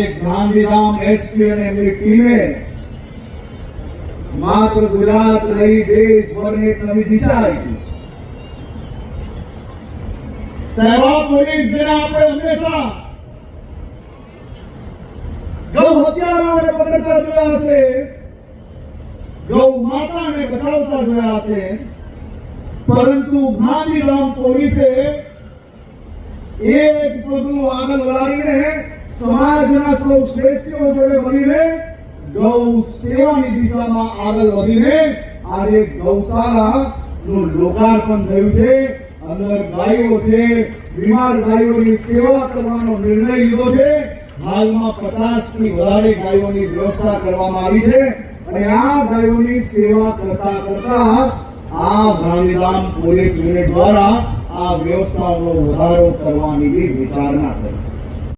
Gandhidham SP અને એમની ટીમે માત્ર ગુજરાત નહીં દેશભરને એક નવી દિશા આપી. સાહેબ, પોલીસને આપણે હંમેશા ગૌ હત્યારાઓને પકડતા જોયા છે, ગૌ માતાને બચાવતા જોયા છે, પરંતુ ગાંધીધામ પોલીસે એક પગલું આગળ વધારીને સમાજના સૌ શ્રેષ્ઠીઓ જોડે મળીને ગૌ સેવાની દિશામાં આગળ વધીને આજે ગૌશાળા નું લોકાર્પણ થયું છે. અંદર ગાયો છે, બીમાર ગાયોની સેવા કરવાનો નિર્ણય લીધો છે. હાલમાં 50 થી વધારે ગાયોની વ્યવસ્થા કરવામાં આવી છે અને આ ગાયોની સેવા કરતા કરતા આ ગાંધીધામ પોલીસ યુનિટ દ્વારા આ વ્યવસ્થાનો વધારો કરવાની વિચારણા કરી.